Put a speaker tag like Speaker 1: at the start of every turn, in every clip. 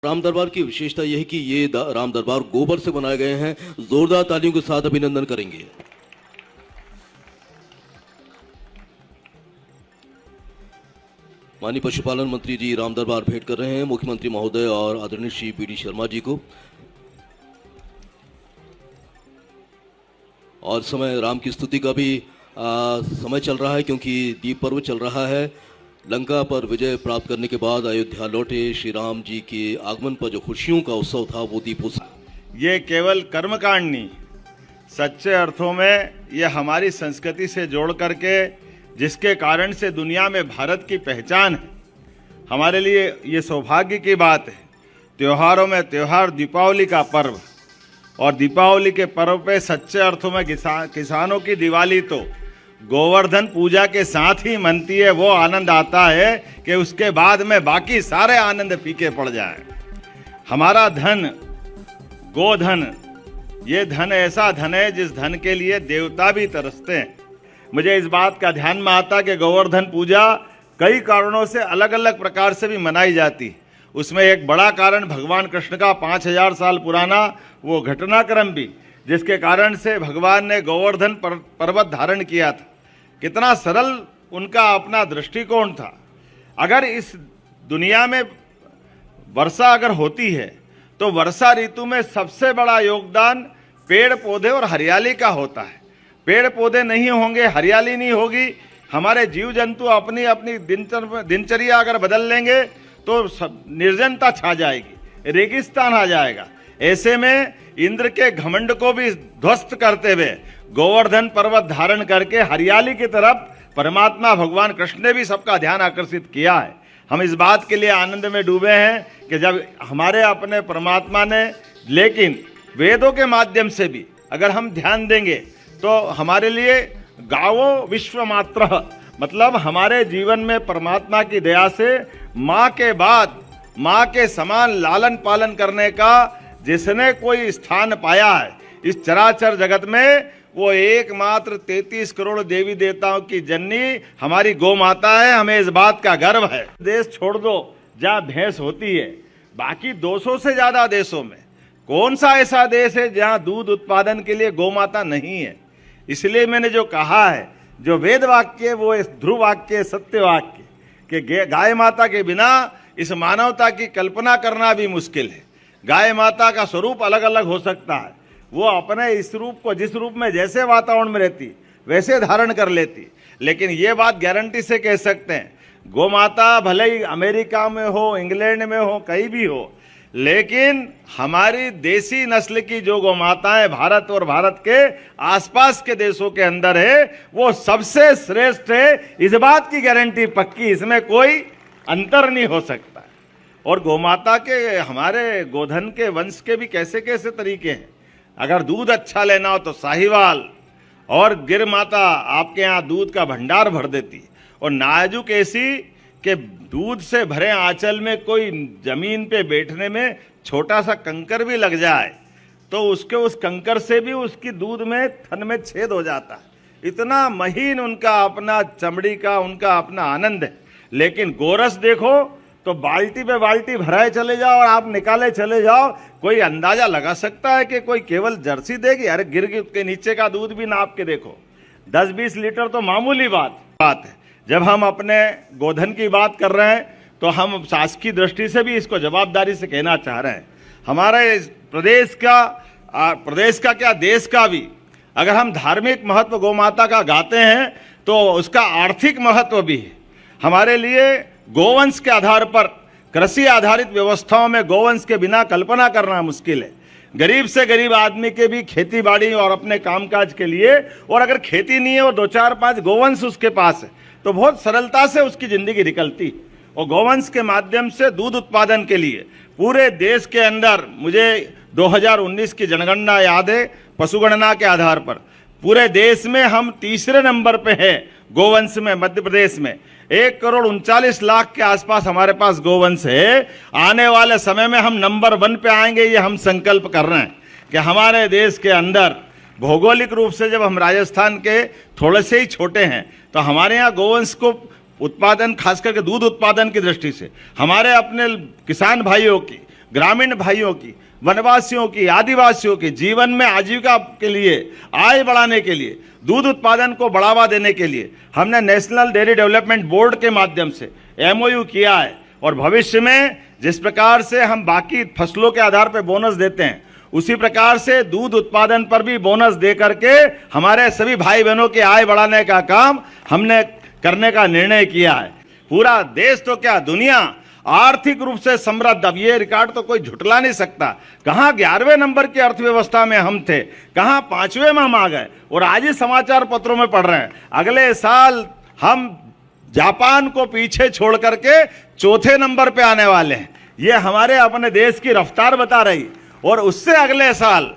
Speaker 1: राम दरबार की विशेषता यह है कि ये राम दरबार गोबर से बनाए गए हैं। जोरदार तालियों के साथ अभिनंदन करेंगे। माननीय पशुपालन मंत्री जी राम दरबार भेंट कर रहे हैं मुख्यमंत्री महोदय और आदरणीय श्री पी.डी. शर्मा जी को। और समय राम की स्तुति का भी समय चल रहा है, क्योंकि दीप पर्व चल रहा है। लंका पर विजय प्राप्त करने के बाद अयोध्या लौटे श्री राम जी के आगमन पर जो खुशियों का उत्सव था वो दीपोत्सव।
Speaker 2: ये केवल कर्मकांड नहीं, सच्चे अर्थों में ये हमारी संस्कृति से जोड़ करके, जिसके कारण से दुनिया में भारत की पहचान है, हमारे लिए ये सौभाग्य की बात है। त्योहारों में त्योहार दीपावली का पर्व, और दीपावली के पर्व पे सच्चे अर्थों में किसानों की दिवाली तो गोवर्धन पूजा के साथ ही मनती है। वो आनंद आता है कि उसके बाद में बाकी सारे आनंद फीके पड़ जाएं। हमारा धन गोधन, ये धन ऐसा धन है जिस धन के लिए देवता भी तरसते हैं। मुझे इस बात का ध्यान में आता कि गोवर्धन पूजा कई कारणों से अलग अलग प्रकार से भी मनाई जाती है। उसमें एक बड़ा कारण भगवान कृष्ण का 5000 साल पुराना वो घटनाक्रम भी, जिसके कारण से भगवान ने गोवर्धन पर्वत धारण किया था। कितना सरल उनका अपना दृष्टिकोण था। अगर इस दुनिया में वर्षा अगर होती है तो वर्षा ऋतु में सबसे बड़ा योगदान पेड़ पौधे और हरियाली का होता है। पेड़ पौधे नहीं होंगे, हरियाली नहीं होगी, हमारे जीव जंतु अपनी अपनी दिनचर्या अगर बदल लेंगे तो निर्जनता छा जाएगी, रेगिस्तान आ जाएगा। ऐसे में इंद्र के घमंड को भी ध्वस्त करते हुए गोवर्धन पर्वत धारण करके हरियाली की तरफ परमात्मा भगवान कृष्ण ने भी सबका ध्यान आकर्षित किया है। हम इस बात के लिए आनंद में डूबे हैं कि जब हमारे अपने परमात्मा ने, लेकिन वेदों के माध्यम से भी अगर हम ध्यान देंगे तो हमारे लिए गावो विश्व मात्र, मतलब हमारे जीवन में परमात्मा की दया से माँ के बाद माँ के समान लालन पालन करने का जिसने कोई स्थान पाया है इस चराचर जगत में, वो एकमात्र 33 करोड़ देवी देवताओं की जननी हमारी गौ माता है। हमें इस बात का गर्व है। देश छोड़ दो जहाँ भैंस होती है, बाकी 200 से ज्यादा देशों में कौन सा ऐसा देश है जहाँ दूध उत्पादन के लिए गौ माता नहीं है। इसलिए मैंने जो कहा है, जो वेद वाक्य वो ध्रुव वाक्य, सत्य वाक्य, कि गाय माता के बिना इस मानवता की कल्पना करना भी मुश्किल है। गाय माता का स्वरूप अलग अलग हो सकता है, वो अपने इस रूप को जिस रूप में जैसे वातावरण में रहती वैसे धारण कर लेती, लेकिन ये बात गारंटी से कह सकते हैं, गौ माता भले ही अमेरिका में हो, इंग्लैंड में हो, कहीं भी हो, लेकिन हमारी देसी नस्ल की जो गौ माताएं भारत और भारत के आसपास के देशों के अंदर है, वो सबसे श्रेष्ठ है। इस बात की गारंटी पक्की, इसमें कोई अंतर नहीं हो सकता। और गौ माता के, हमारे गोधन के वंश के भी कैसे कैसे तरीके हैं। अगर दूध अच्छा लेना हो तो साहिवाल और गिर माता आपके यहाँ दूध का भंडार भर देती, और नाजुक ऐसी कि दूध से भरे आंचल में कोई जमीन पे बैठने में छोटा सा कंकर भी लग जाए तो उसके उस कंकर से भी उसकी दूध में थन में छेद हो जाता है। इतना महीन उनका अपना चमड़ी का उनका अपना आनंद है। लेकिन गोरस देखो तो बाल्टी पे बाल्टी भराए चले जाओ और आप निकाले चले जाओ, कोई अंदाजा लगा सकता है कि कोई केवल जर्सी देगी? अरे गिर के नीचे का दूध भी नाप के देखो, 10-20 लीटर तो मामूली बात है। जब हम अपने गोधन की बात कर रहे हैं तो हम शासकीय दृष्टि से भी इसको जवाबदारी से कहना चाह रहे हैं। हमारे प्रदेश का क्या, देश का भी अगर हम धार्मिक महत्व गौ माता का गाते हैं तो उसका आर्थिक महत्व भी है। हमारे लिए गोवंश के आधार पर कृषि आधारित व्यवस्थाओं में गोवंश के बिना कल्पना करना मुश्किल है। गरीब से गरीब आदमी के भी खेती बाड़ी और अपने कामकाज के लिए, और अगर खेती नहीं है और 2-4-5 गोवंश उसके पास है तो बहुत सरलता से उसकी जिंदगी निकलती। और गोवंश के माध्यम से दूध उत्पादन के लिए पूरे देश के अंदर, मुझे 2019 की जनगणना याद है, पशुगणना के आधार पर पूरे देश में हम तीसरे नंबर पे हैं गोवंश में। मध्य प्रदेश में 1,39,00,000 के आसपास हमारे पास गोवंश है। आने वाले समय में हम नंबर 1 पे आएंगे, ये हम संकल्प कर रहे हैं कि हमारे देश के अंदर भौगोलिक रूप से जब हम राजस्थान के थोड़े से ही छोटे हैं तो हमारे यहाँ गोवंश को उत्पादन, खास करके दूध उत्पादन की दृष्टि से हमारे अपने किसान भाइयों की ग्रामीण भाइयों की, वनवासियों की, आदिवासियों की जीवन में आजीविका के लिए, आय बढ़ाने के लिए, दूध उत्पादन को बढ़ावा देने के लिए हमने नेशनल डेयरी डेवलपमेंट बोर्ड के माध्यम से MOU किया है। और भविष्य में जिस प्रकार से हम बाकी फसलों के आधार पर बोनस देते हैं, उसी प्रकार से दूध उत्पादन पर भी बोनस दे करके हमारे सभी भाई बहनों की आय बढ़ाने का काम हमने करने का निर्णय किया है। पूरा देश तो क्या, दुनिया आर्थिक रूप से समृद्ध, अब ये रिकॉर्ड तो कोई झुटला नहीं सकता। कहाँ 11वें नंबर की अर्थव्यवस्था में हम थे, कहाँ 5वें में हम आ गए, और आज ही समाचार पत्रों में पढ़ रहे हैं अगले साल हम जापान को पीछे छोड़ करके 4थे नंबर पे आने वाले हैं। ये हमारे अपने देश की रफ्तार बता रही। और उससे अगले साल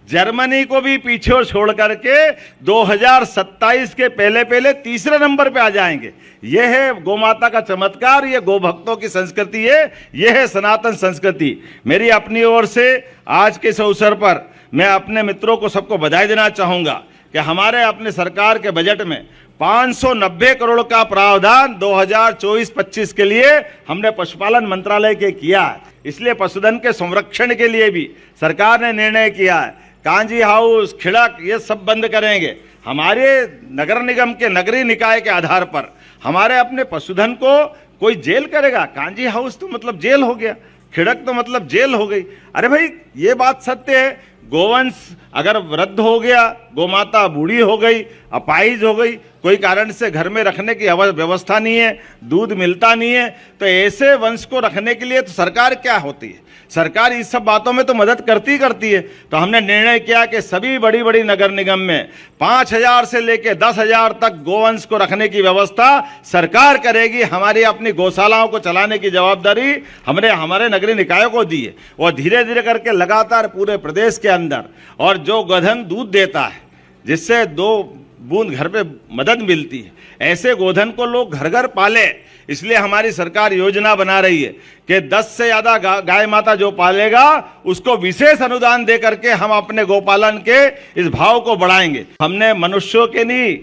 Speaker 2: जर्मनी को भी पीछे छोड़ करके 2027 के पहले पहले 3रे नंबर पे आ जाएंगे। यह है गोमाता का चमत्कार, ये गो भक्तों की संस्कृति है, यह है सनातन संस्कृति। मेरी अपनी ओर से आज के इस अवसर पर मैं अपने मित्रों को सबको बधाई देना चाहूंगा कि हमारे अपने सरकार के बजट में 590 करोड़ का प्रावधान 2024-25 के लिए हमने पशुपालन मंत्रालय के किया है। इसलिए पशुधन के संरक्षण के लिए भी सरकार ने निर्णय किया है। कांजी हाउस, खिड़क, ये सब बंद करेंगे। हमारे नगर निगम के नगरीय निकाय के आधार पर हमारे अपने पशुधन को कोई जेल करेगा? कांजी हाउस तो मतलब जेल हो गया, खिड़क तो मतलब जेल हो गई। अरे भाई, ये बात सत्य है। गोवंश अगर वृद्ध हो गया, गोमाता बूढ़ी हो गई, अपाहिज हो गई, कोई कारण से घर में रखने की व्यवस्था नहीं है, दूध मिलता नहीं है, तो ऐसे वंश को रखने के लिए तो सरकार क्या होती है? सरकार इस सब बातों में तो मदद करती है। तो हमने निर्णय किया कि सभी बड़ी बड़ी नगर निगम में 5,000 से लेकर 10,000 तक गोवंश को रखने की व्यवस्था सरकार करेगी। हमारी अपनी गौशालाओं को चलाने की जवाबदारी हमने हमारे नगरीय निकायों को दी है। और धीरे धीरे करके लगातार पूरे प्रदेश के अंदर, और जो गोधन दूध देता है जिससे 2 बूंद घर पे मदद मिलती है, ऐसे गोधन को लोग घर घर पाले। इसलिए हमारी सरकार योजना बना रही है कि 10 से ज़्यादा गाय माता जो पालेगा उसको विशेष अनुदान दे करके हम अपने गोपालन के इस भाव को बढ़ाएंगे। हमने मनुष्यों के नहीं,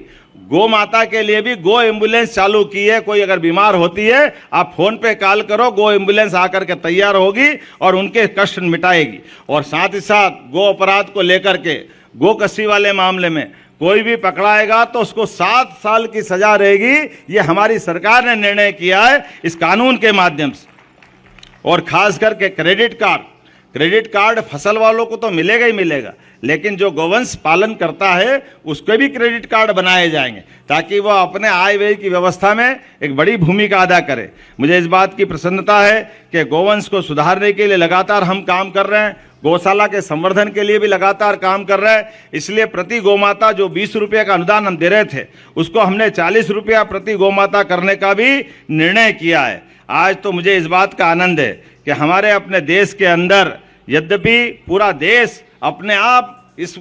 Speaker 2: गो माता के लिए भी गो एम्बुलेंस चालू की है। कोई अगर बीमार होती है, आप फोन पे कॉल करो, गो एम्बुलेंस आकर के तैयार होगी और उनके कष्ट मिटाएगी। और साथ ही साथ गो अपराध को लेकर के, गो कसी वाले मामले में कोई भी पकड़ाएगा तो उसको 7 साल की सजा रहेगी। ये हमारी सरकार ने निर्णय किया है इस कानून के माध्यम से। और खास करके क्रेडिट कार्ड फसल वालों को तो मिलेगा ही मिलेगा, लेकिन जो गोवंश पालन करता है उसके भी क्रेडिट कार्ड बनाए जाएंगे ताकि वह अपने आय व्यय की व्यवस्था में एक बड़ी भूमिका अदा करे। मुझे इस बात की प्रसन्नता है कि गोवंश को सुधारने के लिए लगातार हम काम कर रहे हैं, गौशाला के संवर्धन के लिए भी लगातार काम कर रहे हैं। इसलिए प्रति गोमाता जो 20 रुपये का अनुदान हम दे रहे थे, उसको हमने 40 रुपया प्रति गोमाता करने का भी निर्णय किया है। आज तो मुझे इस बात का आनंद है कि हमारे अपने देश के अंदर, यद्यपि पूरा देश अपने आप इस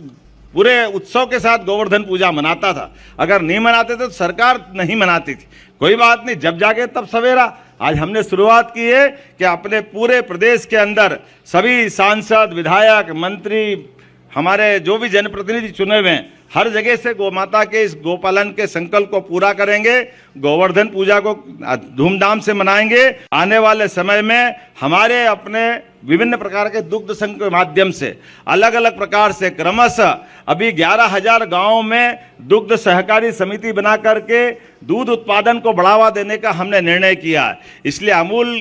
Speaker 2: पूरे उत्सव के साथ गोवर्धन पूजा मनाता था, अगर नहीं मनाते थे तो सरकार नहीं मनाती थी। कोई बात नहीं, जब जागे तब सवेरा। आज हमने शुरुआत की है कि अपने पूरे प्रदेश के अंदर सभी सांसद, विधायक, मंत्री, हमारे जो भी जनप्रतिनिधि चुने हुए हैं, हर जगह से गोमाता के इस गोपालन के संकल्प को पूरा करेंगे। गोवर्धन पूजा को धूमधाम से मनाएंगे। आने वाले समय में हमारे अपने विभिन्न प्रकार के दुग्ध संघ के माध्यम से अलग अलग प्रकार से क्रमशः अभी 11,000 गांवों में दुग्ध सहकारी समिति बना करके दूध उत्पादन को बढ़ावा देने का हमने निर्णय किया है। इसलिए अमूल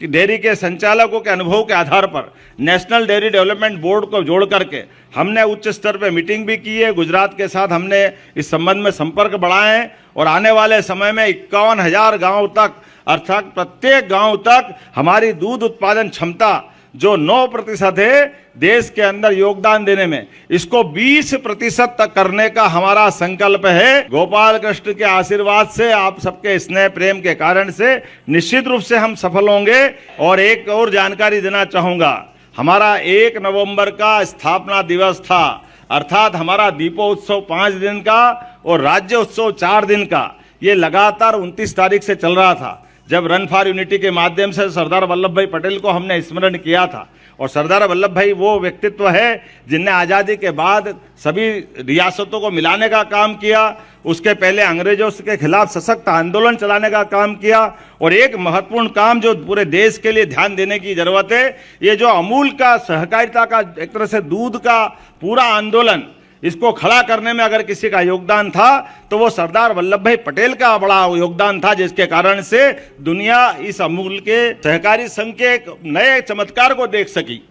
Speaker 2: डेयरी के संचालकों के अनुभव के आधार पर नेशनल डेयरी डेवलपमेंट बोर्ड को जोड़ करके हमने उच्च स्तर पर मीटिंग भी की है। गुजरात के साथ हमने इस संबंध में संपर्क बढ़ाए हैं और आने वाले समय में 51,000 गांव तक, अर्थात प्रत्येक गांव तक हमारी दूध उत्पादन क्षमता जो 9% है देश के अंदर योगदान देने में, इसको 20% तक करने का हमारा संकल्प है। गोपाल कृष्ण के आशीर्वाद से, आप सबके स्नेह प्रेम के कारण से निश्चित रूप से हम सफल होंगे। और एक और जानकारी देना चाहूँगा, हमारा 1 नवंबर का स्थापना दिवस था, अर्थात हमारा दीपोत्सव 5 दिन का और राज्य उत्सव 4 दिन का, ये लगातार 29 तारीख से चल रहा था। जब रन फॉर यूनिटी के माध्यम से सरदार वल्लभ भाई पटेल को हमने स्मरण किया था। और सरदार वल्लभ भाई वो व्यक्तित्व है जिनने आज़ादी के बाद सभी रियासतों को मिलाने का काम किया, उसके पहले अंग्रेजों के खिलाफ सशक्त आंदोलन चलाने का काम किया। और एक महत्वपूर्ण काम जो पूरे देश के लिए ध्यान देने की जरूरत है, ये जो अमूल का सहकारिता का एक तरह से दूध का पूरा आंदोलन, इसको खड़ा करने में अगर किसी का योगदान था तो वो सरदार वल्लभ भाई पटेल का बड़ा योगदान था, जिसके कारण से दुनिया इस अमूल के सहकारी संघ के एक नए चमत्कार को देख सकी।